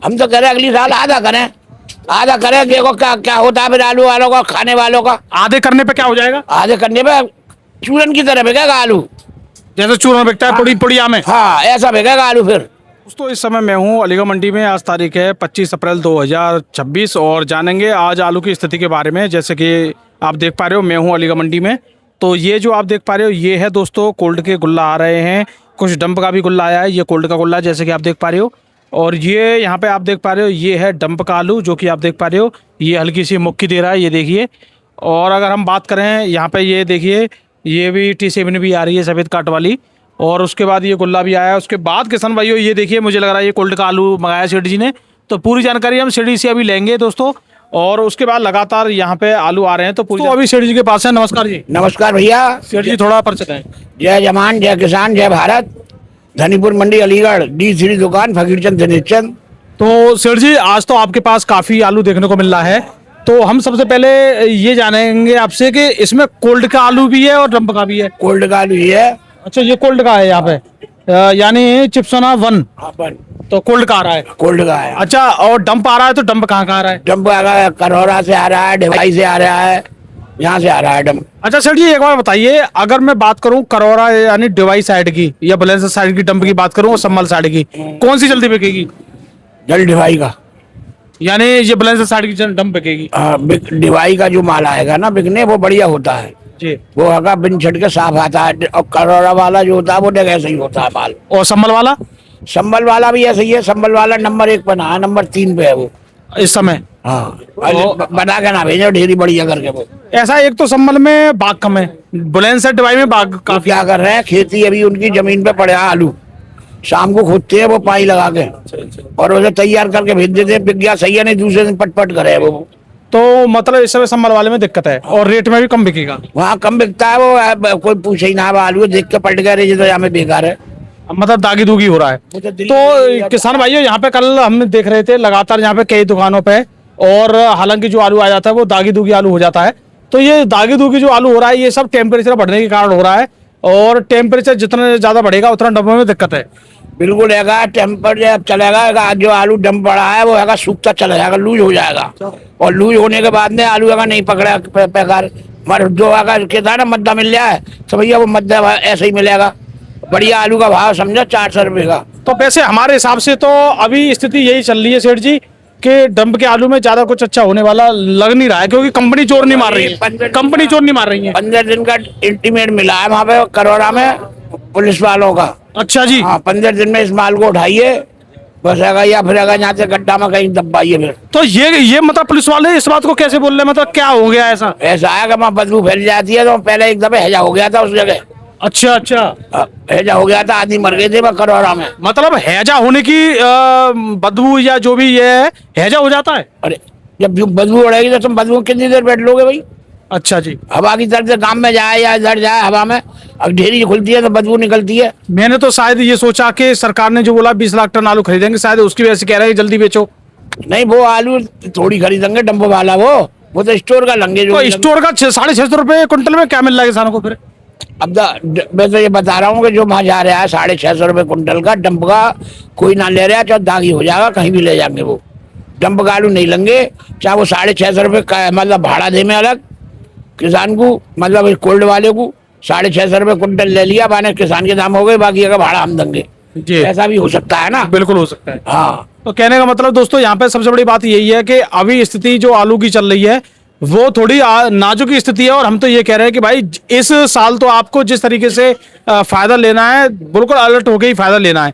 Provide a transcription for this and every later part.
हम तो कह रहे अगली साल आधा करें, आधा करें, देखो क्या क्या होता है फिर आलू वालों का, खाने वालों का। आधे करने पे क्या हो जाएगा? आधे करने पे चूरन की तरह बिकेगा आलू। जैसे चूरमा बिकता है पुड़िया में। हाँ, ऐसा बिकेगा आलू फिर। दोस्तों इस समय मैं हूँ अलीगढ़ मंडी में। आज तारीख है 25 अप्रैल 2026 और जानेंगे आज आलू की स्थिति के बारे में। जैसे कि आप देख पा रहे हो मैं हूँ अलीगढ़ मंडी में। तो ये जो आप देख पा रहे हो ये है दोस्तों कोल्ड के गुल्ला आ रहे हैं, कुछ डंप का भी गुल्ला आया है। ये कोल्ड का गुल्ला है जैसे कि आप देख पा रहे हो। और ये यहाँ पे आप देख पा रहे हो ये है डंप का आलू जो कि आप देख पा रहे हो। ये हल्की सी मुक्की दे रहा है, ये देखिए। और अगर हम बात करें यहाँ पे ये देखिए ये भी T7 भी आ रही है सफ़ेद काट वाली। और उसके बाद ये गुल्ला भी आया है। उसके बाद किसान भाइयों ये देखिए मुझे लग रहा है ये कोल्ड का आलू मंगाया सेठ जी ने। तो पूरी जानकारी हम सेठ जी से अभी लेंगे दोस्तों। और उसके बाद लगातार यहाँ पे आलू आ रहे हैं तो अभी सेठ जी के पास है। नमस्कार जी। नमस्कार भैया। सेठ जी थोड़ा परिचय दें। जय जवान जय किसान जय भारत। धनीपुर मंडी अलीगढ़, D3 दुकान, फकीरचंद दिनेशचंद। तो सेठ जी आज तो आपके पास काफ़ी आलू देखने को मिल रहा है। तो हम सबसे पहले ये जानेंगे आपसे कि इसमें कोल्ड का आलू भी है और डंप का भी है। कोल्ड का आलू ही है। अच्छा ये कोल्ड का है यहाँ पे, यानी चिप्सोना 1 तो कोल्ड का आ रहा है। कोल्ड का है। अच्छा और डंप आ रहा है तो डंप कहाँ का आ रहा है? डंप आ रहा है, करौरा से आ रहा है, ढिवाई से आ रहा है, यहाँ से आ रहा है डंप। अच्छा सर जी एक बार बताइए, अगर मैं बात करूं करौरा यानी डिवाई साइड की या बुलंदशहर साइड की डंप की बात करूं और संभल साइड की, कौन सी जल्दी बिकेगी? जल ढिवाई का। यानी ये बुलंदशहर साइड की डंप बिकेगी। हाँ, ढिवाई का जो माल आएगा ना बिकने वो बढ़िया होता है जी। वो आगा बिन छट के साफ आता है। और करौरा वाला जो होता है वो डग ऐसे ही होता है माल। और संभल वाला? संभल वाला भी ऐसे ही है। संभल वाला नंबर 1 पर है, नंबर 3 पे है वो इस समय। हाँ, बना के ना भेजो ढेरी बढ़िया करके वो। ऐसा एक तो संभल में बाग कम है, बुलंदशहर डिवाई में बाग तो काफी। क्या कर रहे हैं, खेती अभी उनकी जमीन पे पड़े है आलू, शाम को खोदते हैं वो पाई लगा के और उसे तैयार करके भेज देते हैं। बिक गया सही है, नहीं दूसरे दिन पट करे वो। तो मतलब इस समय संभल वाले में दिक्कत है और रेट में भी कम बिकेगा। वहाँ कम बिकता है वो, कोई पूछे ही ना आलू देख के पलट गए तो यहाँ में बेकार है, मतलब दागी दूगी हो रहा है। तो किसान भाइयों यहाँ पे कल हम देख रहे थे लगातार यहाँ पे कई दुकानों पे, और हालांकि जो आलू आ जाता है वो दागी दूगी आलू हो जाता है। तो ये दागी दूगी जो आलू हो रहा है ये सब टेम्परेचर बढ़ने के कारण हो रहा है, और टेम्परेचर जितना ज्यादा बढ़ेगा उतना डब्बे में दिक्कत है। बिल्कुल है। टेम्पर जब चलेगा जो आलू डंप पड़ा है वो है सूखता चला जाएगा, लूज हो जाएगा। और लूज होने के बाद में आलू अगर नहीं पकड़ा बेकार मर जो अगर कहता ना मद्दा मिल जाए तो भैया वो मद्दा ऐसे ही मिलेगा। बढ़िया आलू का भाव समझो 400 रुपये का। तो वैसे हमारे हिसाब से तो अभी स्थिति यही चल रही है सेठ जी कि डंप के आलू में ज्यादा कुछ अच्छा होने वाला लग नहीं रहा है, क्योंकि कंपनी चोर नहीं मार रही है। कंपनी चोर नहीं मार रही है। 15 दिन का इंटीमेट मिला है वहाँ पे करौरा में पुलिस वालों का। अच्छा जी। हाँ, 15 दिन में इस माल को उठाइए बस आएगा, या फिर अगर यहाँ से गड्ढा में कहीं दबाइए फिर। तो ये मतलब पुलिस वाले इस बात को कैसे बोल रहे हैं, मतलब क्या हो गया ऐसा? ऐसा है कि वहाँ बदबू फैल जाती है। तो पहले एक दफे हैजा हो गया था उस जगह। अच्छा अच्छा। हैजा हो गया था, आदमी मर गए थे वहाँ करौरा में। मतलब हैजा होने की बदबू या जो भी ये है हैजा हो जाता है। अरे जब बदबू उड़ेगी तो तुम बदबू कितनी देर बैठ लोगे भाई? अच्छा जी। हवा की तरफ से गांव में जाए या इधर जाए हवा में, अब ढेरी खुलती है तो बदबू निकलती है। मैंने तो शायद ये सोचा कि सरकार ने जो बोला 20 लाख टन आलू खरीदेंगे, शायद उसकी वजह से कह रहे हैं जल्दी बेचो। नहीं, वो आलू थोड़ी खरीदेंगे डंप वाला, वो तो स्टोर का लेंगे। तो स्टोर का 650 रुपए क्विंटल में क्या मिल रहा है किसानों को फिर? अब मैं तो ये बता रहा हूँ कि जो वहाँ जा रहा है 650 रुपये कुंटल का डंप का, कोई ना ले रहा है, चाहे दागी हो जाएगा कहीं भी ले जाएंगे वो। डंप का आलू नहीं लेंगे, चाहे वो 650 रुपये का मतलब भाड़ा दे में अलग किसान को, मतलब कोल्ड वाले को 650 रुपये कुंटल ले लिया, माने किसान के दाम हो गए, बाकी का भाड़ा हम देंगे। ऐसा भी हो सकता है ना? बिल्कुल हो सकता है। हाँ, तो कहने का मतलब दोस्तों यहाँ पे सबसे बड़ी बात यही है कि अभी स्थिति जो आलू की चल रही है वो थोड़ी नाजुक स्थिति है। और हम तो ये कह रहे हैं कि भाई इस साल तो आपको जिस तरीके से फायदा लेना है बिल्कुल अलर्ट होकर ही फायदा लेना है।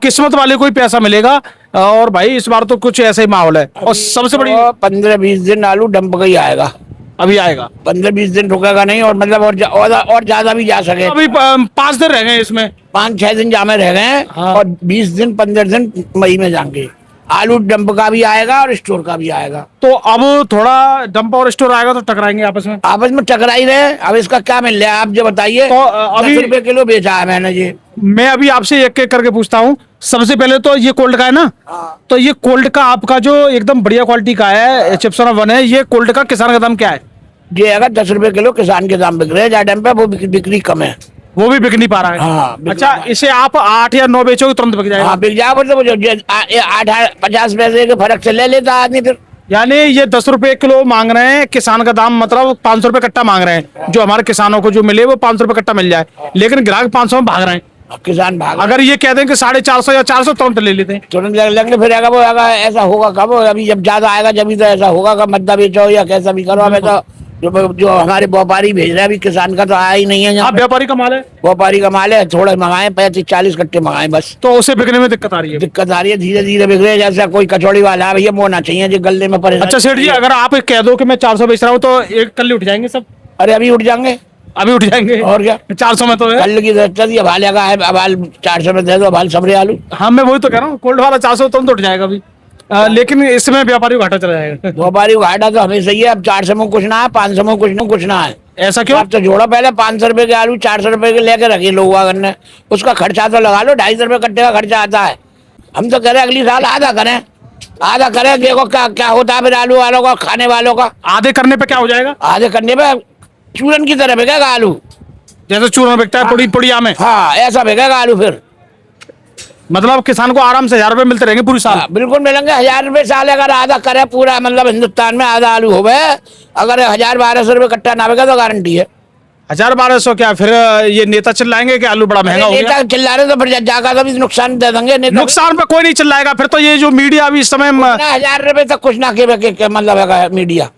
किस्मत वाले को ही पैसा मिलेगा। और भाई इस बार तो कुछ ऐसा ही माहौल है। और सबसे बड़ी 15-20 दिन आलू डंप का ही आएगा। अभी आएगा 15-20 दिन रुकेगा नहीं, और मतलब और ज्यादा भी जा सके। अभी 5 दिन रह गए इसमें, 5-6 दिन जामे रह गए हैं। हाँ। और 20 दिन 15 दिन मई में जाएंगे। आलू डंप का भी आएगा और स्टोर का भी आएगा। तो अब थोड़ा डंप और स्टोर आएगा तो टकराएंगे आपस में टकरा ही रहे। अब इसका क्या मिल रहा है आप जो बताइए। तो अभी 10 रुपए किलो बेचा है मैंने जी। मैं अभी आपसे एक एक करके पूछता हूँ। सबसे पहले तो ये कोल्ड का है ना? हाँ। तो ये कोल्ड का आपका जो एकदम बढ़िया क्वालिटी का है चिप्सोना 1 है, ये कोल्ड का किसान का दाम क्या है? ये अगर 10 रुपए किलो किसान के दाम बिक रहे हैं, जहाँ डंप है वो बिक्री कम है। वो भी बिक नहीं पा रहा है। हाँ, बिक अच्छा, इसे आप 8 या 9 बेचोगे तुरंत बिक जाएगा। हाँ बिक जाए मतलब जो 8-50 पैसे के फर्क से ले लेता आदमी फिर। यानी ये 10 रुपए किलो मांग रहे हैं, किसान का दाम मतलब 500 रुपए कट्टा मांग रहे हैं। जो हमारे किसानों को जो मिले वो 500 रुपए कट्टा मिल जाए, लेकिन ग्राहक 500 में भाग रहे हैं। किसान भाग अगर ये कहते हैं कि 450 या 400 तुरंत ले लेते हैं। तुरंत लगने फिर आएगा वो आएगा। ऐसा होगा कब? अभी जब ज्यादा आएगा जब तो ऐसा होगा कब? मद्दा बेचो या कैसा भी करो। हमें तो जो हमारे व्यापारी भेज रहे हैं अभी, किसान का तो आया ही नहीं है यहाँ। आप व्यापारी का माल है, व्यापारी का माल है, थोड़े मंगाए 35-40 कट्टे मंगाए बस। तो उसे बिकने में दिक्कत आ रही है। दिक्कत आ रही है, धीरे धीरे बिक रहे हैं। जैसा कोई कचौड़ी वाला है भैया वो होना चाहिए जो गले में पड़े। अच्छा सेठ जी, अगर आप कह दो कि मैं 400 बेच रहा हूँ तो एक कल उठ जाएंगे सब? अरे अभी उठ जाएंगे, अभी उठ जाएंगे। और क्या 400 में तो है। कल की चलिए भाले का है, अब 400 में दे दो भाल सबरे आलू। हाँ, मैं वही तो कह रहा हूँ, कोल्ड वाला 400 तुरंत उठ जाएगा अभी। लेकिन इसमें व्यापारी को घाटा चला जाएगा। व्यापारी को घाटा तो हमें सही है। अब 400 में कुछ ना है, 500 में कुछ ना है। ऐसा क्यों? आप तो जोड़ो पहले 500 रुपए के आलू 400 रुपए के लेके रखिए लोग ने, उसका खर्चा तो लगा लो। 250 रुपए कट्टे का खर्चा आता है। हम तो कह रहे अगली साल आधा करें, आधा करें। देखो क्या क्या होता है फिर आलू वालों का, खाने वालों का। आधे करने पे क्या हो जाएगा? आधे करने पे चूरन की तरह बिकेगा आलू, जैसे चूरमा बिकता है पुड़ी पुड़िया में। हाँ ऐसा बिकेगा आलू फिर। मतलब किसान को आराम से 1000 रुपए मिलते रहेंगे पूरी साल। हाँ, बिल्कुल मिलेंगे 1000 रुपए साल। अगर आधा करे पूरा मतलब हिंदुस्तान में आधा आलू हो गए, अगर 1000-1200 रुपए कट्टा ना बिका तो गारंटी है। 1000-1200 क्या? फिर ये नेता चिल्लाएंगे कि आलू बड़ा महंगा हो गया। नेता चिल्ला रहे तो फिर जाकर तो भी नुकसान दे देंगे नेता। नुकसान पे कोई नहीं चिल्लाएगा फिर तो। ये जो मीडिया अभी इस समय 1000 रुपए तक कुछ ना के मतलब है मीडिया।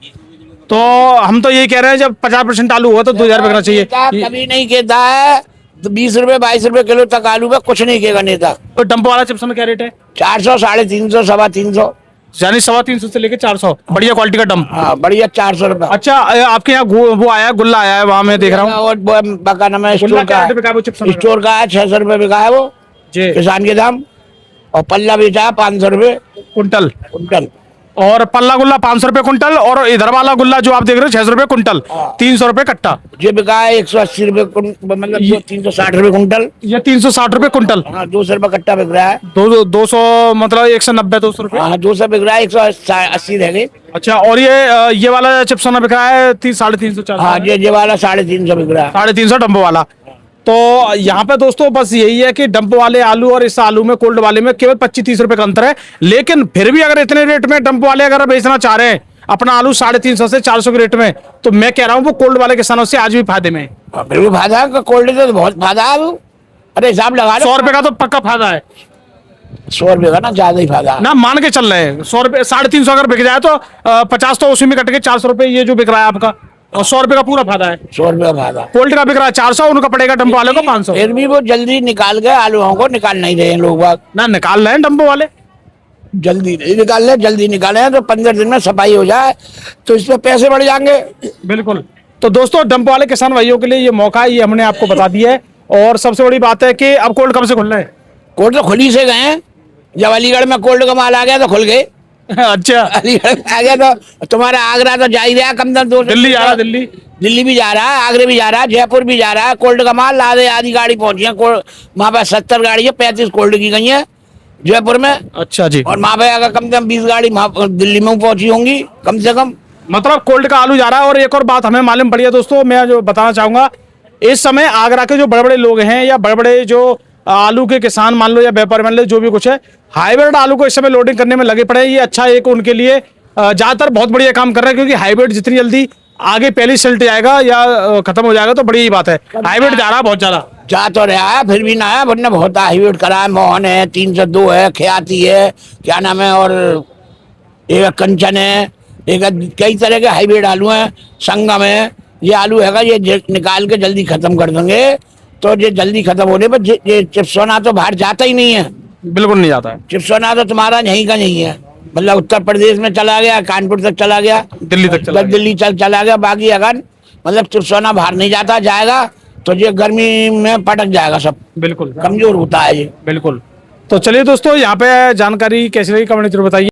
तो हम तो यही कह रहे हैं जब 50% आलू हुआ तो 2000 बिकना चाहिए। नेता कभी नहीं कहता है तो 20 रुपए 22 रुपए किलो तक आलू पे कुछ नहीं कहेगा नेता। तो डंप वाला चिप्स में क्या रेट है? 400, 350, 350। यानी 350 से लेके 400 बढ़िया क्वालिटी का डंप। हाँ बढ़िया 400 रुपए। अच्छा, आपके यहाँ वो आया गुल्ला आया है वहां मैं देख रहा हूँ। और बका नाम है गुल्ला स्टोर क्या का, रेट बिका है वो चिप्स में? स्टोर का है 600 रुपए बिका है वो जी, किसान के दाम। और पल्ला बेचा है 500 रुपए कुंटल। कुंटल। और पल्ला गुल्ला 500 रुपए कुंटल, और इधर वाला गुल्ला जो आप देख रहे हो 600 रुपए कुंटल, 300 रुपए कट्टा। ये बिका है 180 रुपए मतलब 360 रुपए कुंटल। ये 360 रुपए कुंटल। हाँ 200 रुपए कट्टा बिक रहा है। 200 मतलब 190-200 रुपए। हाँ 200 बिक रहा है, 180 रह गए। अच्छा, और ये वाला चिप्स सोना बिक रहा है 300-350। हाँ ये वाला 350 बिक रहा है। 350 डंबो वाला। तो यहाँ पे दोस्तों बस यही है कि डंप वाले आलू और इस आलू में, कोल्ड वाले में केवल 25-30 रुपए का अंतर है। लेकिन फिर भी अगर इतने रेट में डंप वाले अगर बेचना चाह रहे हैं अपना आलू 350 से 400 के रेट में, तो मैं कह रहा हूँ वो कोल्ड वाले किसानों से आज भी फायदे में है। बिल्कुल फायदा है, कोल्ड तो बहुत फायदा है। अरे हिसाब लगा लो, 100 रुपए का तो पक्का फायदा है। 100 रुपए का ना ज्यादा ही फायदा ना मान के चल रहे हैं 100 रुपए, 350 अगर बिक जाए तो 50 तो उसी में कट के 400 रुपए ये जो बिक रहा है आपका, और 100 रुपए का पूरा फायदा है। 100 रुपए का फायदा। कोल्ड का बिक रहा है 400, उनका पड़ेगा डंप वाले को 500। फिर भी वो जल्दी निकाल गए आलूओं को, निकाल नहीं रहे हैं लोग बाग। ना निकाल रहे हैं डंप वाले, जल्दी नहीं निकाल रहे, जल्दी निकाले हैं तो 15 दिन में सफाई हो जाए तो इसमें पैसे बढ़ जाएंगे। बिल्कुल। तो दोस्तों डंप वाले किसान भाइयों के लिए ये मौका है, ये हमने आपको बता दिया है। और सबसे बड़ी बात है कि अब कोल्ड कब से खुल रहे हैं? कोल्ड तो खुली से गए हैं। जब अलीगढ़ में कोल्ड का माल आ गया तो खुल गए। अच्छा, अलीगढ़ में आ गया तो तुम्हारा आगरा तो जा ही रहा है कम दम 2 दिल्ली जा रहा है, दिल्ली भी जा रहा है, आगरे भी जा रहा है, जयपुर भी जा रहा है। कोल्ड का माल आधी गाड़ी पहुंची है। वहाँ पे 70 गाड़ी है, 35 कोल्ड की गई है जयपुर में। अच्छा जी। और वहाँ पे अगर कम से कम 20 गाड़ी दिल्ली में पहुंची होंगी कम से कम। मतलब कोल्ड का आलू जा रहा है। और एक और बात हमें मालूम पड़ी है दोस्तों, मैं जो बताना चाहूंगा, इस समय आगरा के जो बड़े बड़े लोग हैं या बड़े बड़े जो आलू के किसान मान लो या व्यापारी मान लो, जो भी कुछ है, हाइब्रिड आलू को इस समय लोडिंग करने में लगे पड़े हैं। ये अच्छा एक उनके लिए ज्यादातर बहुत बढ़िया काम कर रहे हैं, क्योंकि हाइब्रिड जितनी जल्दी आगे पहले सिल्ट जाएगा या खत्म हो जाएगा तो बड़ी ही बात है। हाइब्रिड जा रहा है बहुत ज्यादा, जा तो रहा है फिर भी ना है, वरना बहुत हाइब्रिड करा है। मोहन है, 302 है, ख्याति है, क्या नाम है, और एक कंचन है, एक कई तरह के हाइब्रिड आलू हैं। संगम है, ये आलू है ये निकाल के जल्दी खत्म कर देंगे। तो ये जल्दी खत्म होने पर ये चिप्सोना तो बाहर जाता ही नहीं है। बिल्कुल नहीं जाता है। चिप्सोना तो तुम्हारा यहीं का नहीं है, मतलब उत्तर प्रदेश में चला गया, कानपुर तक चला गया, दिल्ली तक चला गया। दिल्ली चला गया। बाकी अगर मतलब चिप्सोना बाहर नहीं जाता, जाएगा तो ये गर्मी में पटक जाएगा, सब बिल्कुल कमजोर होता है ये। बिल्कुल। तो चलिए दोस्तों, यहाँ पे जानकारी कैसी लगी कमेंट जरूर बताइए।